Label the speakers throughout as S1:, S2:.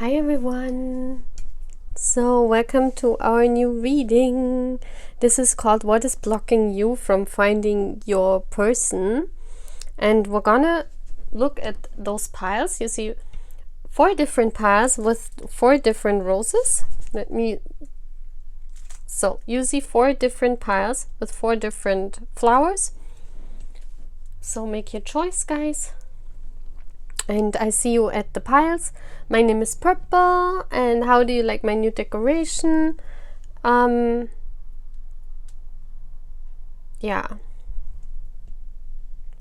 S1: Hi everyone! So welcome to our new reading. This is called What is Blocking You from Finding Your Person? And we're gonna look at those piles. You see 4 different piles with 4 different roses. So you see 4 different piles with 4 different flowers. So make your choice, guys. And I see you at the piles. My name is Purple, and how do you like my new decoration? Yeah.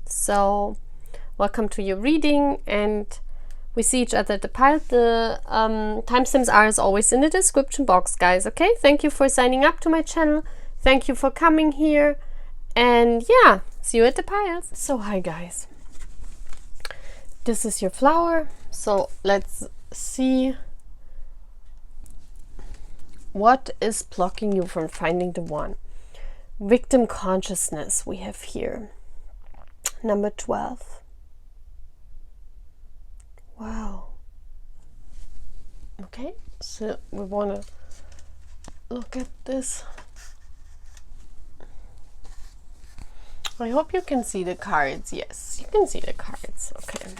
S1: So, welcome to your reading, and we see each other at the pile. The timestamps are as always in the description box, guys, okay? Thank you for signing up to my channel. Thank you for coming here. And yeah, see you at the piles. So, hi guys. This is your flower, so let's see what is blocking you from finding the one. Victim consciousness we have here. Number 12. Wow. Okay, so we want to look at this. I hope you can see the cards. Yes, you can see the cards. Okay.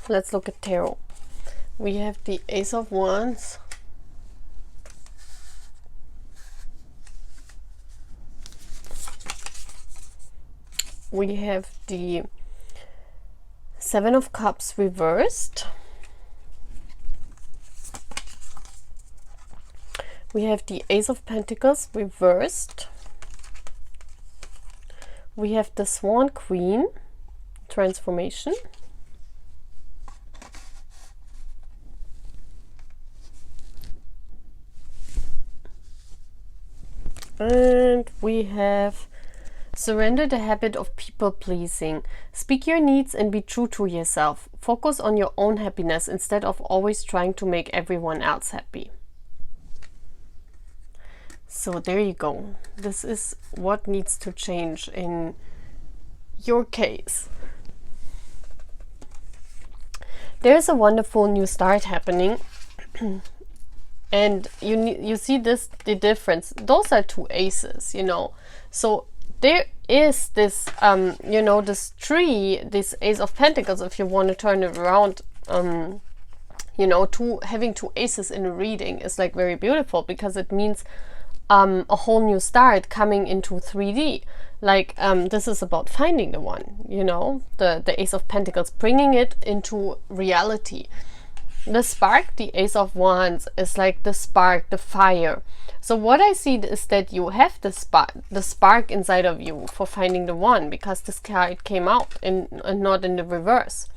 S1: Let's look at tarot. We have the Ace of Wands. We have the Seven of Cups reversed. We have the Ace of Pentacles reversed. We have the Swan Queen transformation. And we have surrender the habit of people pleasing. Speak your needs and be true to yourself. Focus on your own happiness instead of always trying to make everyone else happy. So there you go. This is what needs to change in your case. There's a wonderful new start happening. And you see the difference. Those are 2 aces, you know. So there is this, this tree, this Ace of Pentacles, if you want to turn it around, having 2 aces in a reading is like very beautiful, because it means a whole new start coming into 3D. Like this is about finding the one, you know, the Ace of Pentacles, bringing it into reality. The spark, the Ace of Wands, is like the spark, the fire. So what I see is that you have the spark inside of you for finding the one, because this card came out and not in the reverse.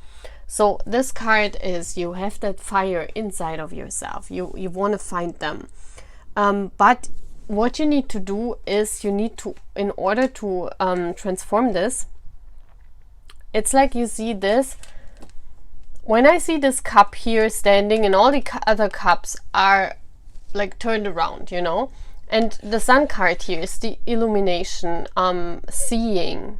S1: So this card is you have that fire inside of yourself. You want to find them. But what you need to do is you need to, in order to transform this, it's like you see this. When I see this cup here standing and all the other cups are like turned around, you know, and the Sun card here is the illumination, seeing,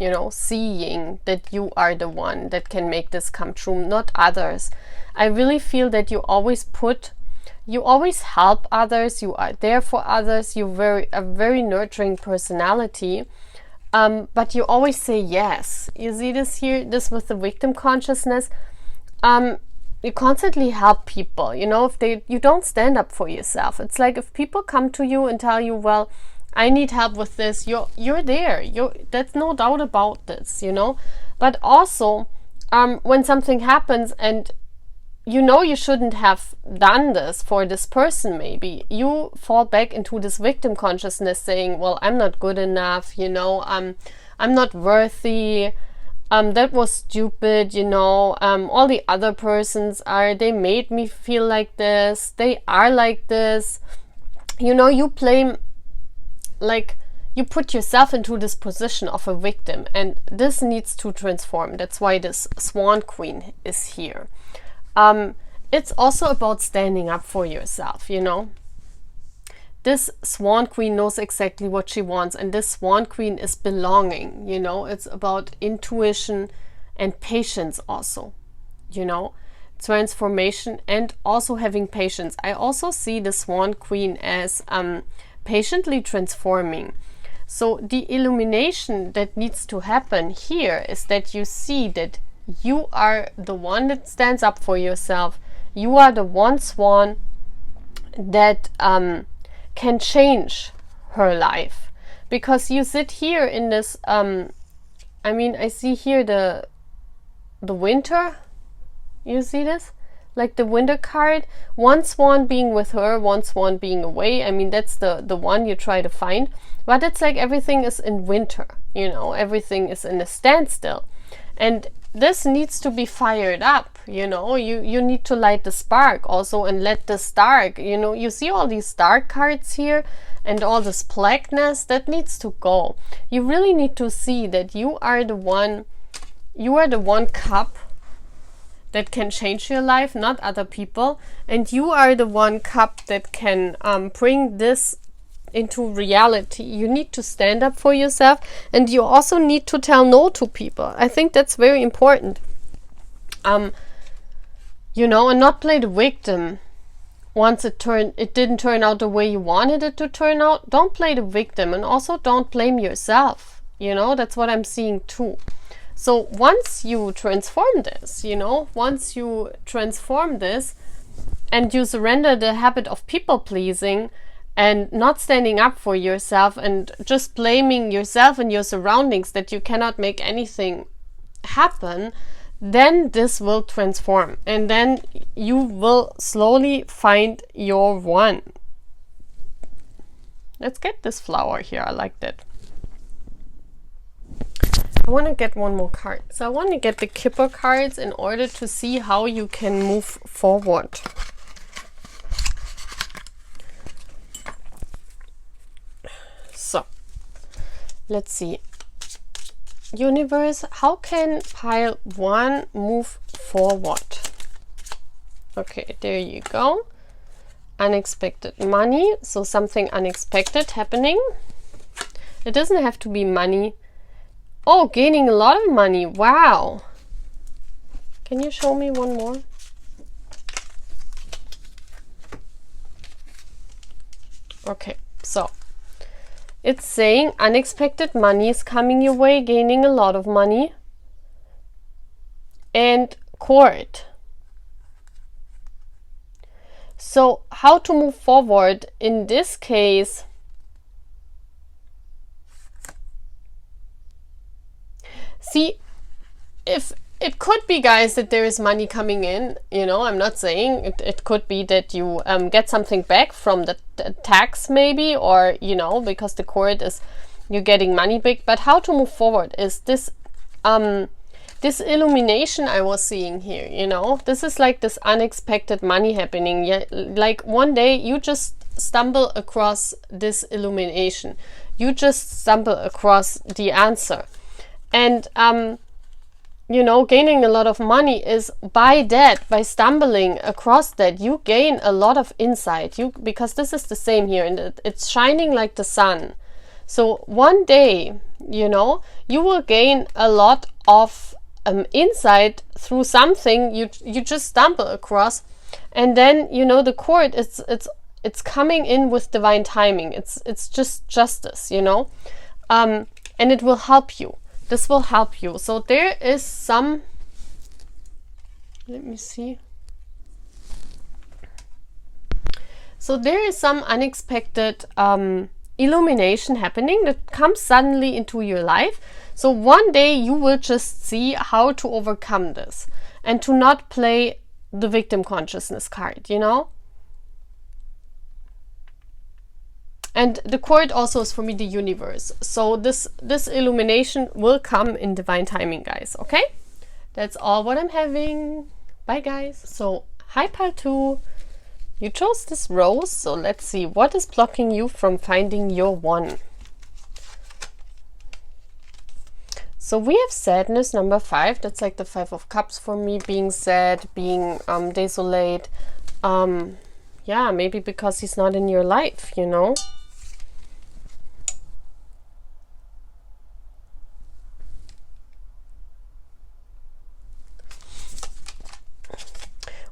S1: you know, seeing that you are the one that can make this come true, not others. I really feel that you always help others, you are there for others, you're a very nurturing personality. But you always say yes. You see this here, this with the victim consciousness. You constantly help people, you know, you don't stand up for yourself. It's like if people come to you and tell you, well, I need help with this, you're there. That's no doubt about this, you know. But also, when something happens and you know you shouldn't have done this for this person, maybe you fall back into this victim consciousness saying, well, I'm not good enough, you know, I'm not worthy, that was stupid, you know, all the other persons they made me feel like this, they are like this, you know, you blame, like you put yourself into this position of a victim, and this needs to transform. That's why this Swan Queen is here. It's also about standing up for yourself, you know. This Swan Queen knows exactly what she wants, and this Swan Queen is belonging, you know. It's about intuition and patience also, you know. transformation, and also having patience. I also see the Swan Queen as patiently transforming. So the illumination that needs to happen here is that you see that you are the one that stands up for yourself. You are the one swan that can change her life. Because you sit here in this, I mean, I see here the winter. You see this? Like the winter card. One swan being with her, one swan being away. I mean, that's the one you try to find. But it's like everything is in winter, you know, everything is in a standstill. And this needs to be fired up, you know. You need to light the spark also and let this dark, you know, you see all these dark cards here and all this blackness that needs to go. You really need to see that you are the one cup that can change your life, not other people. And you are the one cup that can bring this into reality. You need to stand up for yourself, and you also need to tell no to people. I think that's very important. You know, and not play the victim. Once it didn't turn out the way you wanted it to turn out, don't play the victim, and also don't blame yourself. You know, that's what I'm seeing too. So once you transform this, you know, once you transform this and you surrender the habit of people pleasing and not standing up for yourself and just blaming yourself and your surroundings that you cannot make anything happen, then this will transform, and then you will slowly find your one. Let's get this flower here. I like that. I want to get one more card. So I want to get the Kipper cards in order to see how you can move forward. So let's see. Universe, how can pile 1 move forward? Okay, there you go. Unexpected money. So something unexpected happening. It doesn't have to be money. Oh, gaining a lot of money. Wow. Can you show me one more? Okay, so it's saying unexpected money is coming your way, gaining a lot of money. And court. So how to move forward in this case? See, if it could be, guys, that there is money coming in, you know, I'm not saying it could be that you get something back from the tax maybe, or, you know, because the court is, you're getting money back. But how to move forward is this, this illumination I was seeing here, you know, this is like this unexpected money happening. Yeah, like one day you just stumble across this illumination. You just stumble across the answer. And, you know, gaining a lot of money is by stumbling across that, you gain a lot of insight. Because this is the same here, and it's shining like the sun. So one day, you know, you will gain a lot of insight through something you just stumble across, and then, you know, the court, it's coming in with divine timing. It's just justice, you know, and it will help you. This will help you. So there is some, let me see. So there is some unexpected illumination happening that comes suddenly into your life. So one day you will just see how to overcome this and to not play the victim consciousness card, you know. And the court also is for me the universe. So this illumination will come in divine timing, guys. Okay? That's all what I'm having. Bye, guys. So, hi, pile 2. You chose this rose. So let's see. What is blocking you from finding your one? So we have sadness, number 5. That's like the 5 of cups for me. Being sad, being desolate. Yeah, maybe because he's not in your life, you know.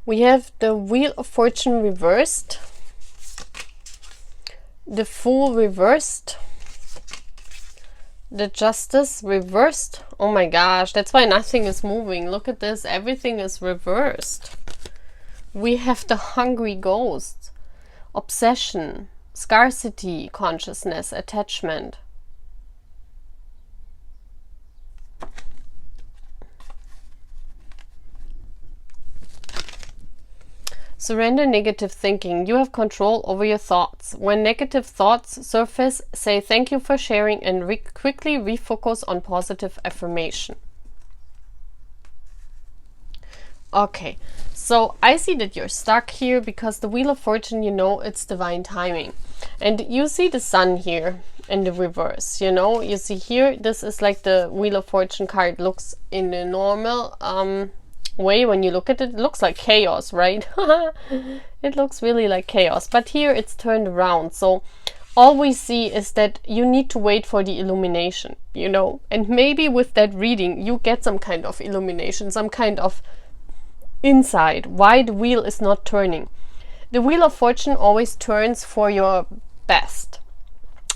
S1: We have the Wheel of Fortune reversed, the Fool reversed, the Justice reversed. Oh my gosh, that's why nothing is moving. Look at this, everything is reversed. We have the Hungry Ghost, obsession, scarcity, consciousness, attachment. Surrender negative thinking. You have control over your thoughts. When negative thoughts surface, say thank you for sharing and quickly refocus on positive affirmation. Okay, so I see that you're stuck here because the Wheel of Fortune, you know, it's divine timing. And you see the Sun here in the reverse, you know. You see here, this is like the Wheel of Fortune card looks in the normal way. When you look at it, it looks like chaos, right? It looks really like chaos. But here it's turned around. So all we see is that you need to wait for the illumination, you know. And maybe with that reading, you get some kind of illumination, some kind of insight why the wheel is not turning. The Wheel of Fortune always turns for your best.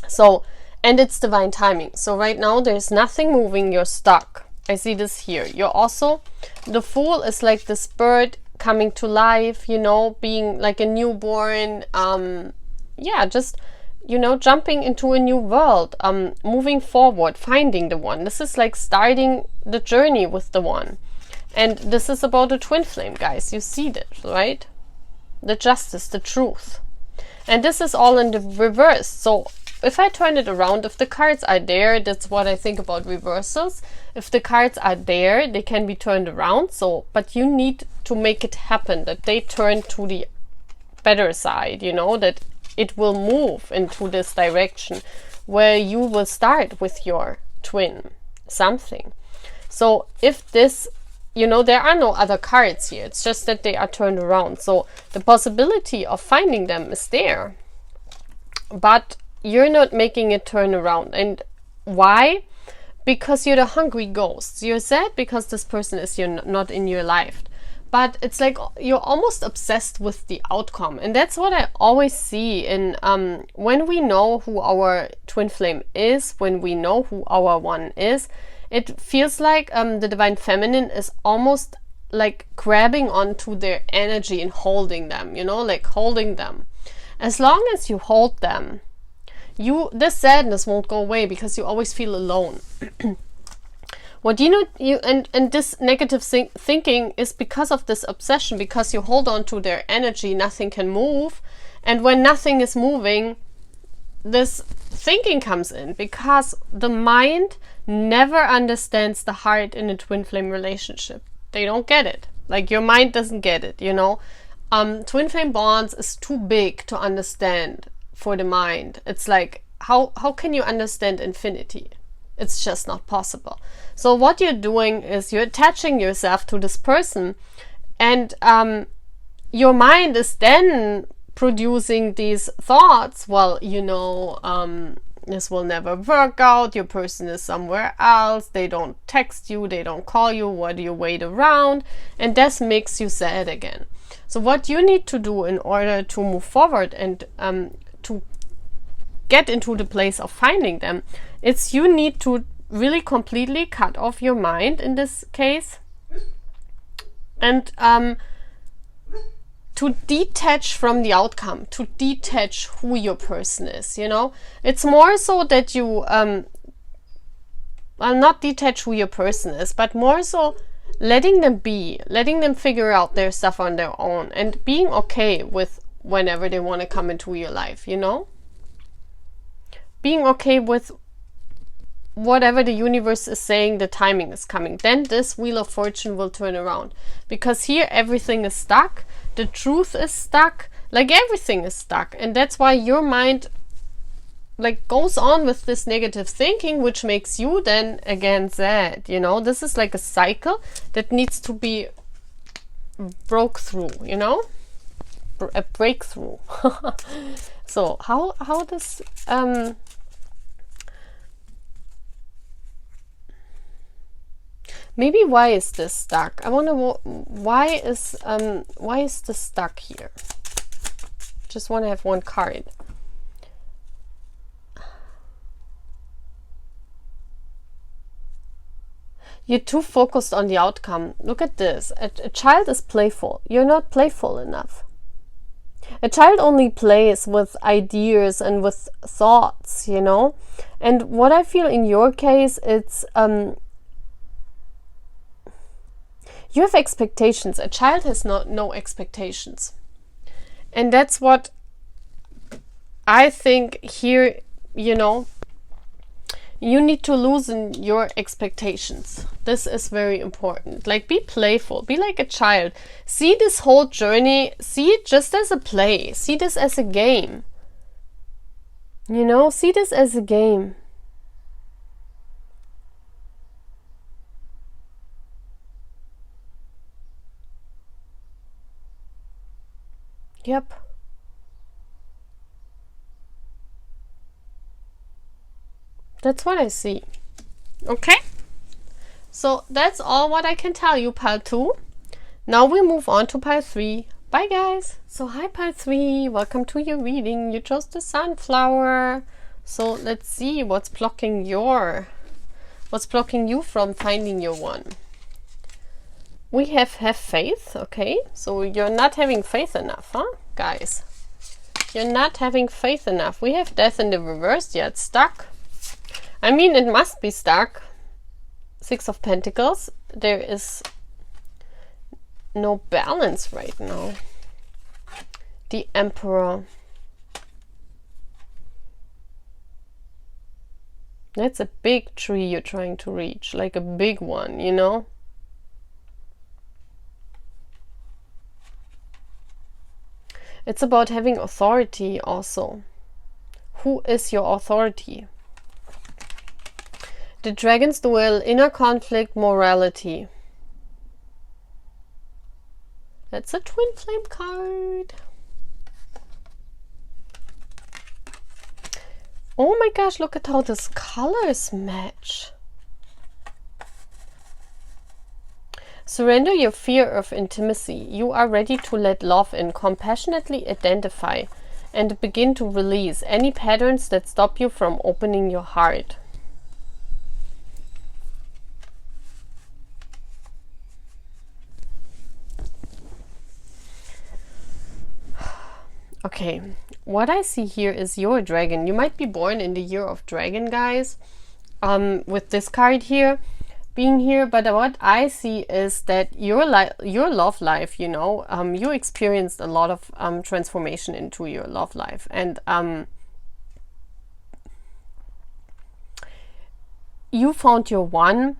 S1: So, and it's divine timing. So right now there's nothing moving, you're stuck. I see this here. You're also, the Fool is like this bird coming to life, you know, being like a newborn, yeah, just, you know, jumping into a new world, moving forward, finding the one. This is like starting the journey with the one. And this is about a twin flame, guys. You see this, right? The Justice, the truth. And this is all in the reverse. So if I turn it around, if the cards are there, that's what I think about reversals. If the cards are there, they can be turned around. So, but you need to make it happen, that they turn to the better side, you know, that it will move into this direction where you will start with your twin something. So if this, you know, there are no other cards here. It's just that they are turned around. So the possibility of finding them is there. But you're not making it turn around. And why? Because you're the hungry ghost. You're sad because this person is not in your life. But it's like you're almost obsessed with the outcome. And that's what I always see in when we know who our twin flame is, when we know who our one is, it feels like the divine feminine is almost like grabbing onto their energy and holding them, you know, like holding them. As long as you hold them, this sadness won't go away because you always feel alone. What you know, and this negative thinking is because of this obsession, because you hold on to their energy, nothing can move. And when nothing is moving, this thinking comes in, because the mind never understands the heart in a twin flame relationship. They don't get it. Like your mind doesn't get it, you know. Twin flame bonds is too big to understand for the mind. It's like, how can you understand infinity? It's just not possible. So what you're doing is you're attaching yourself to this person, and your mind is then producing these thoughts. Well, you know, this will never work out. Your person is somewhere else. They don't text you. They don't call you. Why do you wait around? And this makes you sad again. So what you need to do in order to move forward and to get into the place of finding them, it's you need to really completely cut off your mind in this case, and to detach from the outcome, to detach who your person is, you know. It's more so that you well, not detach who your person is, but more so letting them be, letting them figure out their stuff on their own, and being okay with whenever they want to come into your life, you know. Being okay with whatever the universe is saying, the timing is coming. Then this Wheel of Fortune will turn around, because here everything is stuck, the truth is stuck, like everything is stuck. And that's why your mind like goes on with this negative thinking, which makes you then again sad, you know. This is like a cycle that needs to be broke through, you know, a breakthrough. So how does Maybe why is this stuck? I wonder why is this stuck here? Just want to have one card. You're too focused on the outcome. Look at this. A child is playful. You're not playful enough. A child only plays with ideas and with thoughts, you know. And what I feel in your case, it's you have expectations. A child has no expectations. And that's what I think here, you know, you need to loosen your expectations. This is very important. Like, be playful, be like a child. See this whole journey, see it just as a play. See this as a game. You know, see this as a game. Yep. That's what I see. Okay? So that's all what I can tell you, pile 2. Now we move on to pile 3. Bye, guys. So hi, pile 3. Welcome to your reading. You chose the sunflower. So let's see what's blocking you from finding your one. We have faith. Okay? So you're not having faith enough, huh, guys? You're not having faith enough. We have death in the reverse. Yeah, it's stuck. I mean, it must be stuck. 6 of Pentacles. There is no balance right now. The Emperor. That's a big tree you're trying to reach. Like a big one, you know? It's about having authority also. Who is your authority? The Dragon's Duel, inner conflict, morality. That's a twin flame card. Oh my gosh, look at how these colors match. Surrender your fear of intimacy. You are ready to let love in. Compassionately identify and begin to release any patterns that stop you from opening your heart. Okay, what I see here is your dragon. You might be born in the year of dragon, guys, with this card here being here, but what I see is that your love life, you know, you experienced a lot of transformation into your love life, and you found your one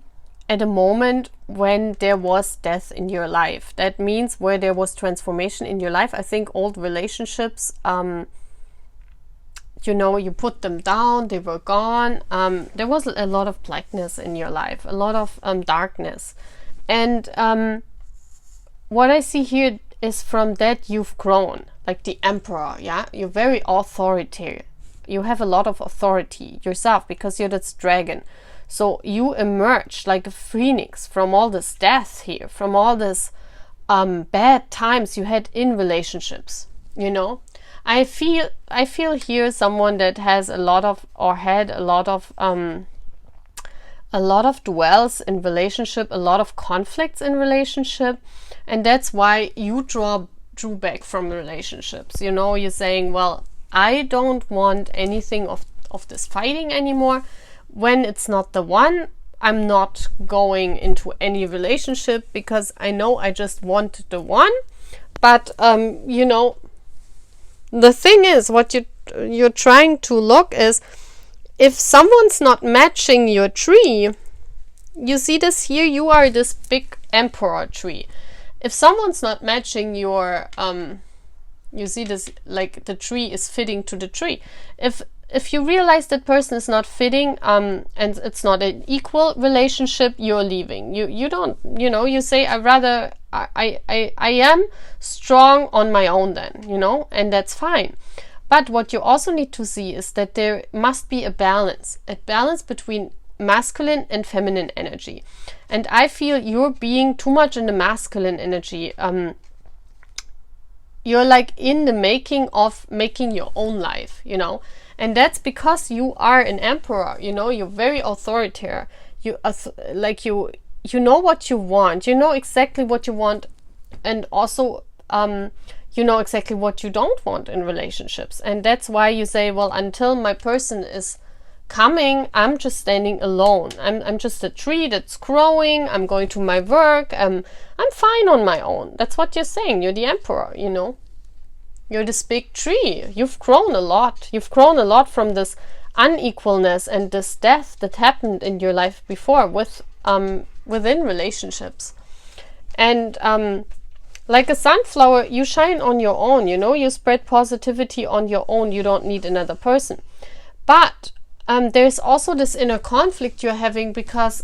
S1: at a moment when there was death in your life. That means where there was transformation in your life. I think old relationships, you know, you put them down, they were gone. There was a lot of blackness in your life, a lot of darkness. And what I see here is from that you've grown, like the Emperor, yeah? You're very authoritarian. You have a lot of authority yourself because you're this dragon. So you emerge like a phoenix from all this death here, from all this bad times you had in relationships, you know. I feel here someone that has a lot of, or had a lot of dwells in relationship, a lot of conflicts in relationship, and that's why you drew back from relationships. You know, you're saying, well, I don't want anything of this fighting anymore. When it's not the one, I'm not going into any relationship because I know I just want the one. But you know, the thing is, what you're trying to look is, if someone's not matching your tree, you see this here, you are this big Emperor tree. If someone's not matching your you see this, like the tree is fitting to the tree. If you realize that person is not fitting, and it's not an equal relationship, you're leaving. You don't, you know, you say, I am strong on my own then, you know, and that's fine. But what you also need to see is that there must be a balance between masculine and feminine energy. And I feel you're being too much in the masculine energy. You're like in the making of making your own life, you know. And that's because you are an emperor, you know. You're very authoritarian. You you know what you want. You know exactly what you want, and also you know exactly what you don't want in relationships. And that's why you say, well, until my person is coming, I'm just standing alone. I'm just a tree that's growing. I'm going to my work. I'm fine on my own. That's what you're saying. You're the emperor, you know. You're this big tree. You've grown a lot. You've grown a lot from this unequalness and this death that happened in your life before within relationships. And like a sunflower, you shine on your own, you know. You spread positivity on your own. You don't need another person. But there's also this inner conflict you're having because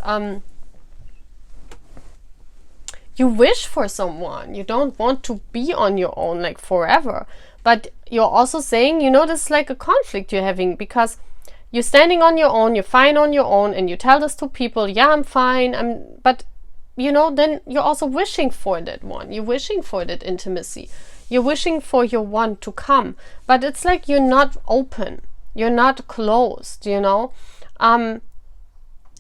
S1: you wish for someone. You don't want to be on your own like forever. But you're also saying, you know, this is like a conflict you're having because you're standing on your own, you're fine on your own, and you tell this to people, yeah, I'm fine. But, you know, then you're also wishing for that one. You're wishing for that intimacy. You're wishing for your one to come. But it's like you're not open. You're not closed, you know.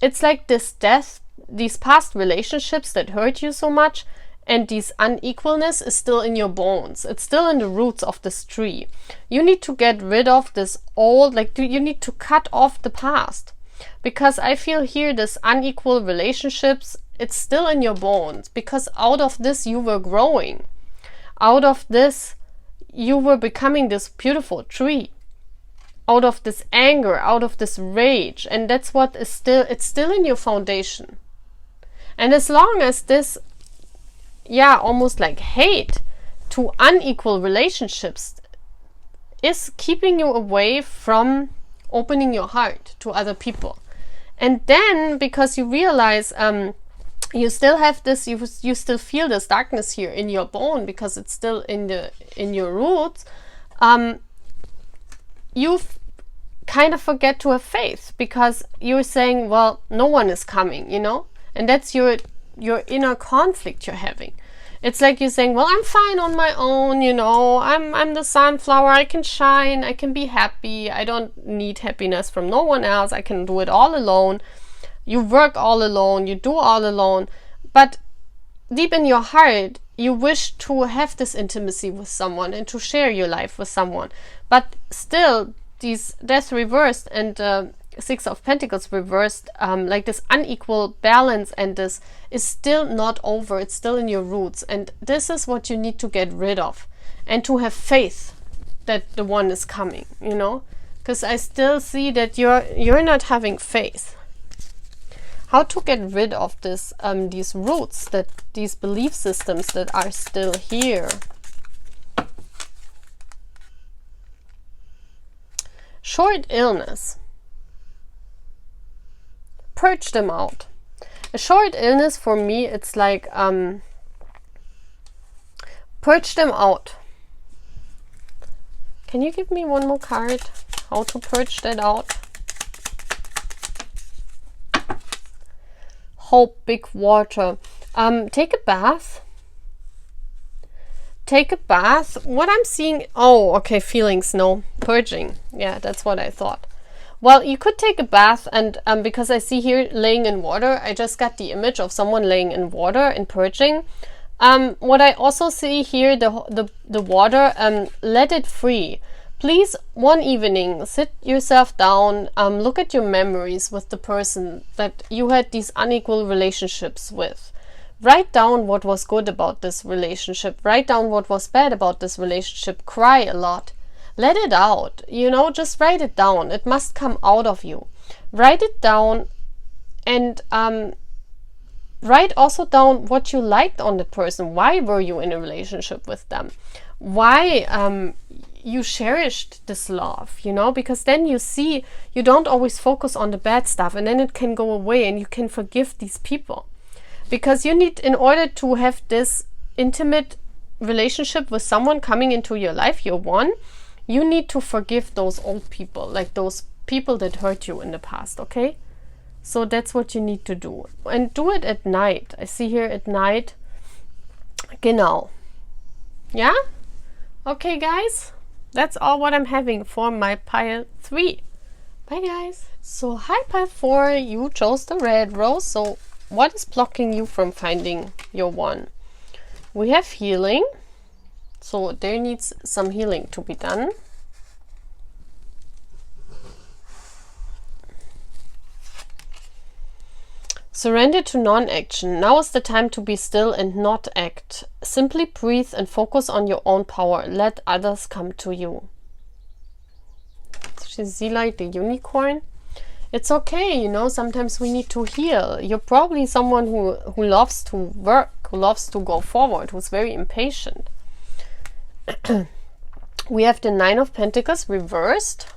S1: It's like this death, these past relationships that hurt you so much, and this unequalness is still in your bones. It's still in the roots of this tree. You need to get rid of this old, you need to cut off the past. Because I feel here this unequal relationships, it's still in your bones. Because out of this you were growing. Out of this you were becoming this beautiful tree. Out of this anger, out of this rage. And that's what is still, it's still in your foundation. And as long as this, almost like hate to unequal relationships is keeping you away from opening your heart to other people. And then, because you realize you still have this, you still feel this darkness here in your bone because it's still in your roots, you kind of forget to have faith because you're saying, well, no one is coming, you know? And that's your inner conflict you're having. It's like you're saying, well, I'm fine on my own, you know, I'm the sunflower, I can shine, I can be happy, I don't need happiness from no one else, I can do it all alone. You work all alone, you do all alone, but deep in your heart, you wish to have this intimacy with someone and to share your life with someone. But still, these death reversed and Six of Pentacles reversed, like this unequal balance, and this is still not over. It's still in your roots, and this is what you need to get rid of, and to have faith that the one is coming, you know, because I still see that you're not having faith. How to get rid of this these roots, that these belief systems that are still here. Short illness. Purge them out. A short illness for me, it's like purge them out. Can you give me one more card? How to purge that out? Hope, big water. Take a bath. Take a bath. What I'm seeing, oh, okay, feelings, no. Purging. Yeah, that's what I thought. Well, you could take a bath, and because I see here laying in water, I just got the image of someone laying in water and purging. What I also see here, the water, let it free. Please, one evening, sit yourself down, look at your memories with the person that you had these unequal relationships with. Write down what was good about this relationship. Write down what was bad about this relationship. Cry a lot. Let it out, you know, just write it down. It must come out of you. Write it down, and write also down what you liked on the person. Why were you in a relationship with them? Why you cherished this love, you know, because then you see, you don't always focus on the bad stuff, and then it can go away and you can forgive these people. Because you need, in order to have this intimate relationship with someone coming into your life, you're one, you need to forgive those old people, like those people that hurt you in the past, okay? So that's what you need to do. And do it at night. I see here at night. Genau. Yeah? Okay, guys. That's all what I'm having for my pile 3. Bye, guys. So, hi, pile 4. You chose the red rose. So, what is blocking you from finding your one? We have healing. So, there needs some healing to be done. Surrender to non-action. Now is the time to be still and not act. Simply breathe and focus on your own power. Let others come to you. She's Zealite, the unicorn. It's okay, you know, sometimes we need to heal. You're probably someone who loves to work, who loves to go forward, who's very impatient. We have the 9 of Pentacles reversed.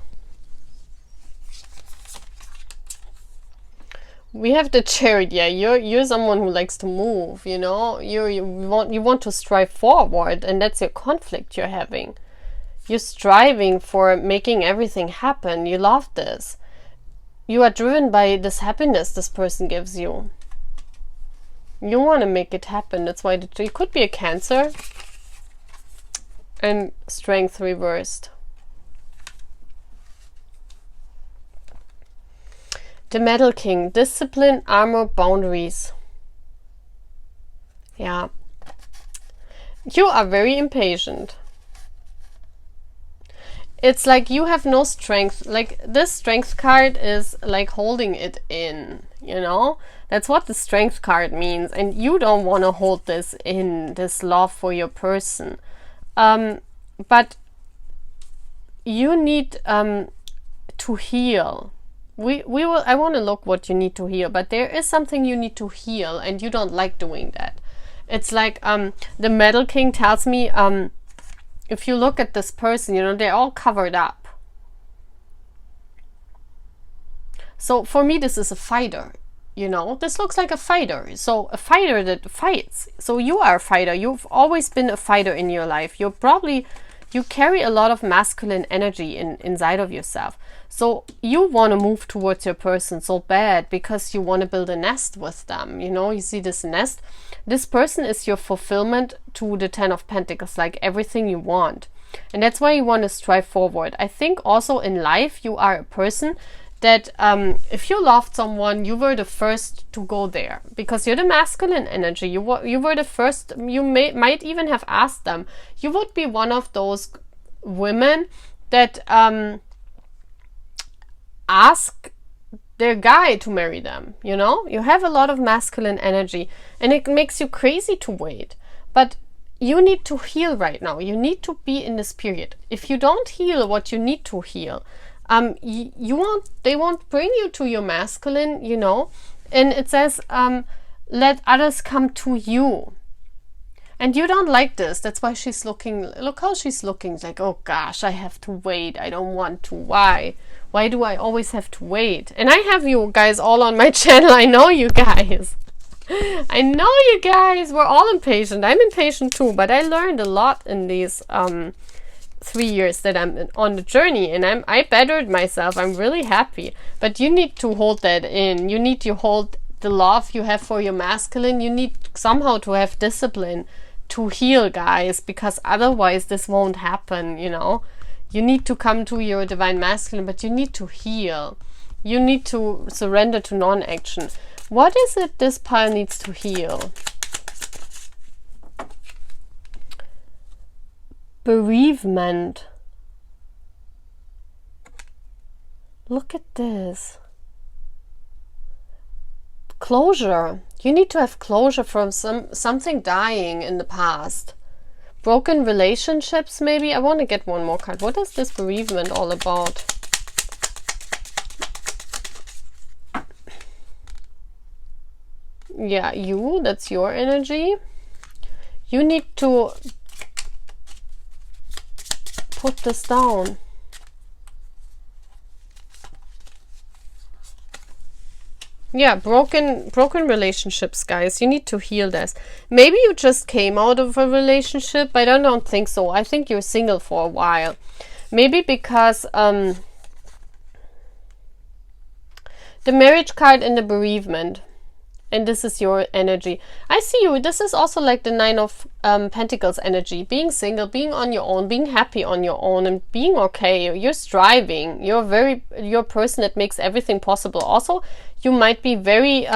S1: We have the Chariot. Yeah, you're someone who likes to move, you know. You want to strive forward, and that's your conflict you're having. You're striving for making everything happen. You love this. You are driven by this happiness this person gives you. You want to make it happen. That's why it could be a Cancer. And Strength reversed. The Metal King. Discipline, armor, boundaries. Yeah. You are very impatient. It's like you have no strength. Like this Strength card is like holding it in, you know? That's what the Strength card means. And you don't want to hold this in, this love for your person. But you need to heal. I want to look what you need to heal, but there is something you need to heal and you don't like doing that. It's like the Metal King tells me if you look at this person, you know, they're all covered up. So for me, this is a fighter, you know, this looks like a fighter. So a fighter that fights. So you are a fighter. You've always been a fighter in your life. You carry a lot of masculine energy inside of yourself. So you want to move towards your person so bad because you want to build a nest with them. You know, you see this nest. This person is your fulfillment to the 10 of Pentacles, like everything you want. And that's why you want to strive forward. I think also in life, you are a person that if you loved someone, you were the first to go there because you're the masculine energy. You were the first. You might even have asked them. You would be one of those women that ask their guy to marry them. You know, you have a lot of masculine energy, and it makes you crazy to wait. But you need to heal right now. You need to be in this period. If you don't heal what you need to heal, they won't bring you to your masculine, you know. And it says, let others come to you. And you don't like this. That's why she's looking, look how she's looking. Like, oh gosh, I have to wait. I don't want to. Why? Why do I always have to wait? And I have you guys all on my channel. I know you guys. I know you guys. We're all impatient. I'm impatient too. But I learned a lot in these 3 years that I'm on the journey, and I bettered myself. I'm really happy. But you need to hold that in. You need to hold the love you have for your masculine. You need somehow to have discipline to heal, guys, because otherwise this won't happen, you know. You need to come to your divine masculine, but you need to heal. You need to surrender to non-action. What is it this pile needs to heal? Bereavement. Look at this. Closure. You need to have closure from something dying in the past. Broken relationships, maybe. I want to get one more card. What is this bereavement all about? Yeah, that's your energy. You need to put this down. Yeah, broken relationships, guys. You need to heal this. Maybe you just came out of a relationship. I don't think so. I think you're single for a while. Maybe because The Marriage card and the Bereavement. And this is your energy. I see you. This is also like the Nine of Pentacles energy. Being single, being on your own, being happy on your own, and being okay. You're striving. You're a person that makes everything possible. Also, you might be very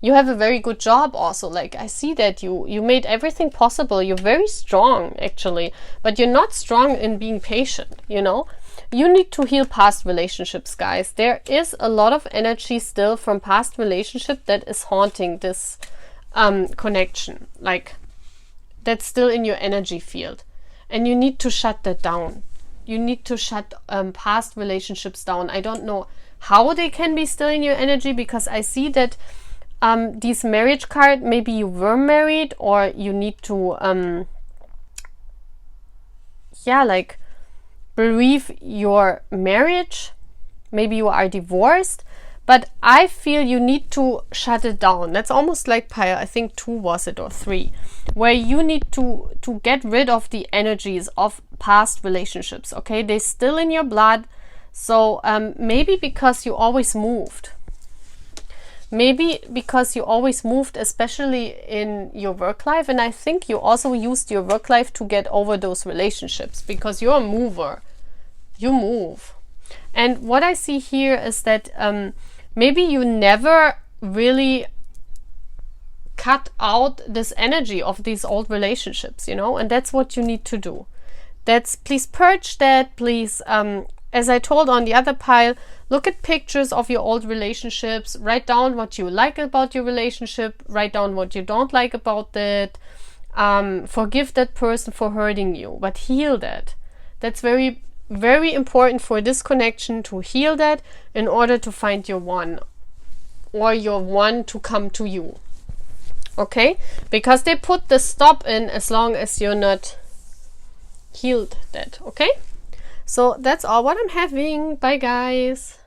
S1: you have a very good job also. Like, I see that you made everything possible. You're very strong, actually. But you're not strong in being patient, you know? You need to heal past relationships, guys. There is a lot of energy still from past relationship that is haunting this connection. Like, that's still in your energy field. And you need to shut that down. You need to shut past relationships down. I don't know how they can be still in your energy, because I see that these marriage card, maybe you were married, or you need to like bereave your marriage. Maybe you are divorced, but I feel you need to shut it down. That's almost like pile, I think 2 was it, or 3, where you need to get rid of the energies of past relationships. Okay, they're still in your blood. So maybe because you always moved. Maybe because you always moved, especially in your work life. And I think you also used your work life to get over those relationships, because you're a mover. You move. And what I see here is that maybe you never really cut out this energy of these old relationships, you know, and that's what you need to do. Please purge that. Please, as I told on the other pile, look at pictures of your old relationships. Write down what you like about your relationship. Write down what you don't like about that. Forgive that person for hurting you, but heal that. That's very, very important for this connection, to heal that in order to find your one, or your one to come to you. Okay? Because they put the stop in as long as you're not healed that. Okay? So that's all what I'm having. Bye, guys.